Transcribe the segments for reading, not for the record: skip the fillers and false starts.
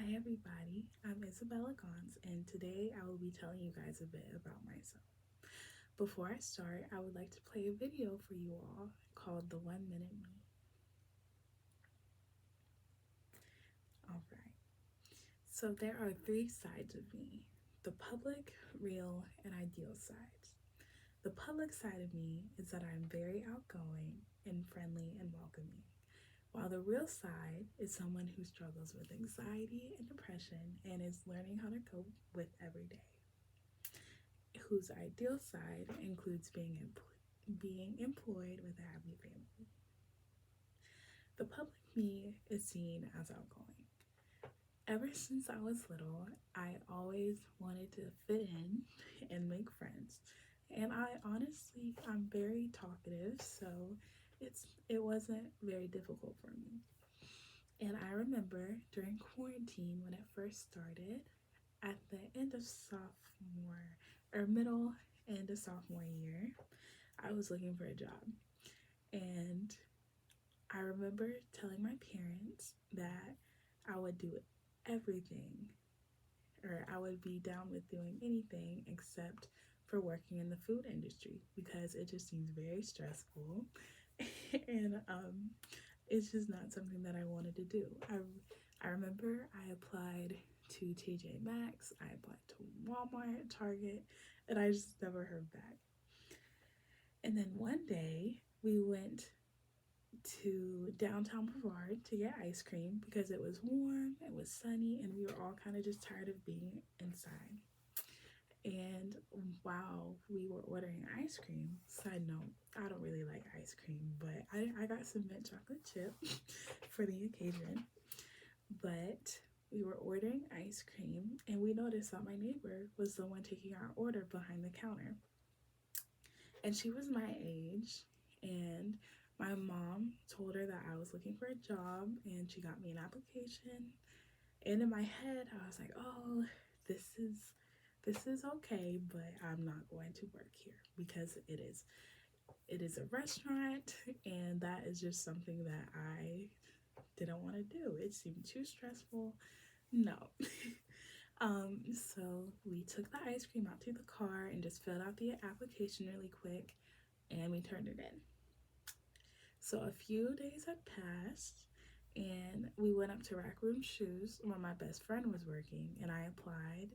Hi everybody, I'm Isabella Gons, and today I will be telling you guys a bit about myself. Before I start, I would like to play a video for you all called The 1 Minute Me. Alright, so there are three sides of me: the public, real, and ideal sides. The public side of me is that I'm very outgoing and friendly and welcoming, while the real side is someone who struggles with anxiety and depression and is learning how to cope with every day. Whose ideal side includes being employed with a happy family. The public me is seen as outgoing. Ever since I was little, I always wanted to fit in and make friends. And I'm very talkative, so it wasn't very difficult for me. And I remember during quarantine when it first started, at the end of sophomore or middle end of sophomore year, I was looking for a job. And I remember telling my parents that I would do everything, or I would be down with doing anything except for working in the food industry because it just seems very stressful. And it's just not something that I wanted to do. I remember I applied to TJ Maxx, I applied to Walmart, Target, and I just never heard back. And then one day we went to downtown Brevard to get ice cream because it was warm, it was sunny, and we were all kind of just tired of being inside. And while we were ordering ice cream, side note, I don't really like ice cream, but I got some mint chocolate chip for the occasion. But we were ordering ice cream, and we noticed that my neighbor was the one taking our order behind the counter. And she was my age, and my mom told her that I was looking for a job, and she got me an application. And in my head, I was like, "Oh, this is okay, but I'm not going to work here because it is a restaurant, and that is just something that I didn't want to do. It seemed too stressful. No." So we took the ice cream out to the car and just filled out the application really quick, and we turned it in. So a few days had passed, and we went up to Rack Room Shoes where my best friend was working, and I applied.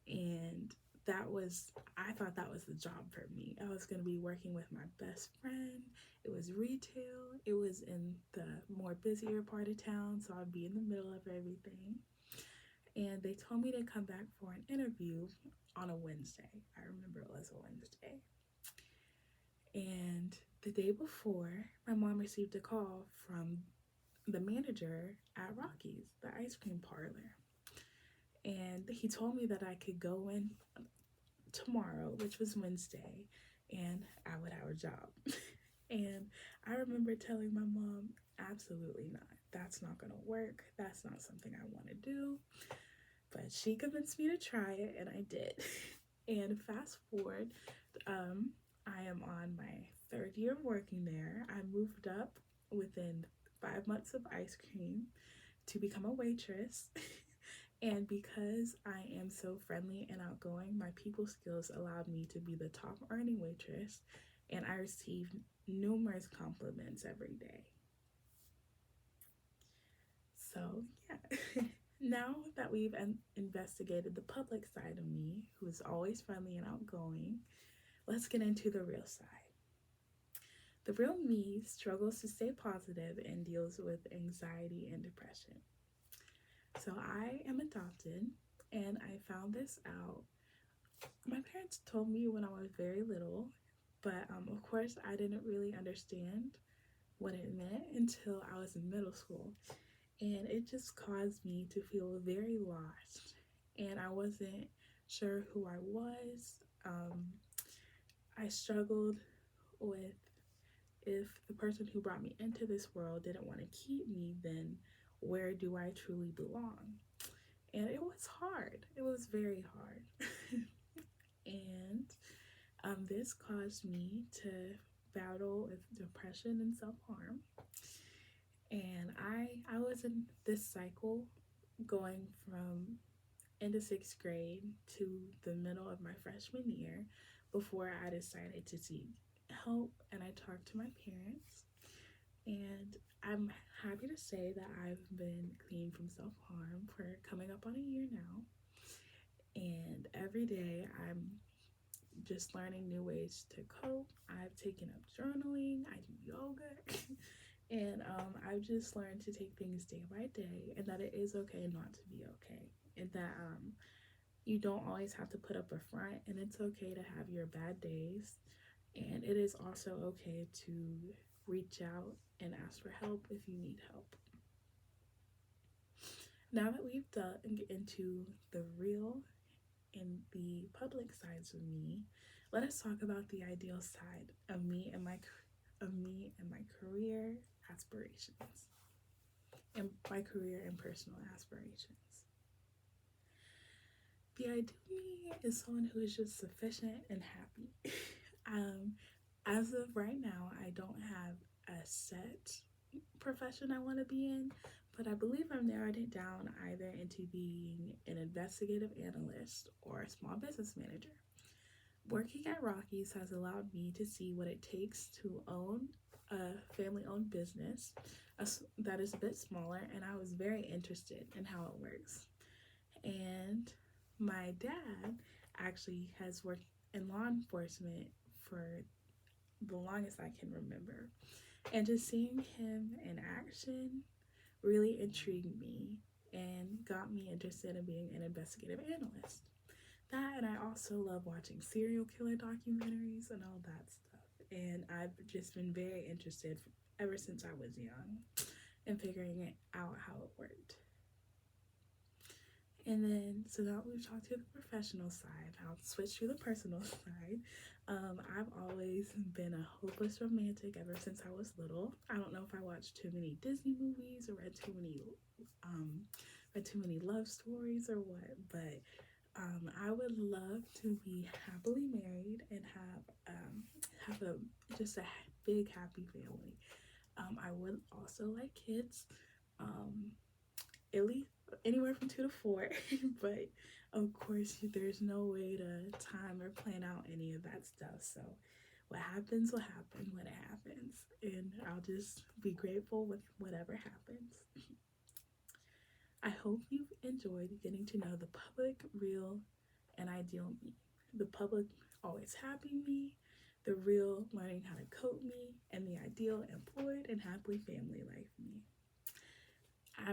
And I thought that was the job for me. I was going to be working with my best friend. It was retail, it was in the more busier part of town, so I'd be in the middle of everything. And they told me to come back for an interview on a Wednesday. I remember it was a Wednesday. And the day before, my mom received a call from the manager at Rocky's, the ice cream parlor. And he told me that I could go in tomorrow, which was Wednesday, and I would have a job. And I remember telling my mom, absolutely not. That's not going to work. That's not something I want to do. But she convinced me to try it, and I did. And fast forward, I am on my third year of working there. I moved up within 5 months of ice cream to become a waitress. And because I am so friendly and outgoing, my people skills allowed me to be the top earning waitress, and I received numerous compliments every day. So, yeah. Now that we've investigated the public side of me, who is always friendly and outgoing, let's get into the real side. The real me struggles to stay positive and deals with anxiety and depression. So I am adopted, and I found this out. My parents told me when I was very little, but of course I didn't really understand what it meant until I was in middle school. And it just caused me to feel very lost, and I wasn't sure who I was. I struggled with, if the person who brought me into this world didn't want to keep me, then where do I truly belong? And it was hard. It was very hard. And this caused me to battle with depression and self-harm. And I was in this cycle going from into sixth grade to the middle of my freshman year before I decided to seek help and I talked to my parents. And I'm happy to say that I've been clean from self harm for coming up on a year now. And every day I'm just learning new ways to cope. I've taken up journaling, I do yoga, and I've just learned to take things day by day and that it is okay not to be okay. And that you don't always have to put up a front, and it's okay to have your bad days. And it is also okay to reach out and ask for help if you need help. Now that we've dug into the real and the public sides of me, let us talk about the ideal side of me and my career aspirations and my career and personal aspirations. The ideal me is someone who is just sufficient and happy. As of right now, I don't have a set profession I want to be in, but I believe I've narrowed it down either into being an investigative analyst or a small business manager. Working at Rockies has allowed me to see what it takes to own a family owned business that is a bit smaller, and I was very interested in how it works. And my dad actually has worked in law enforcement for the longest I can remember. And just seeing him in action really intrigued me and got me interested in being an investigative analyst. That, and I also love watching serial killer documentaries and all that stuff. And I've just been very interested ever since I was young in figuring it out how it worked. And then, so now we've talked to the professional side, I'll switch to the personal side. I've always been a hopeless romantic ever since I was little. I don't know if I watched too many Disney movies or read too many love stories or what, but I would love to be happily married and have a just a big happy family. I would also like kids, at least anywhere from 2 to 4, but of course there's no way to time or plan out any of that stuff. So what happens will happen when it happens, and I'll just be grateful with whatever happens. I hope you've enjoyed getting to know the public, real, and ideal me. The public always happy me, the real learning how to cope me, and the ideal employed and happily family life me.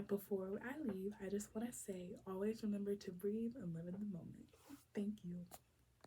Before I leave, I just want to say always remember to breathe and live in the moment.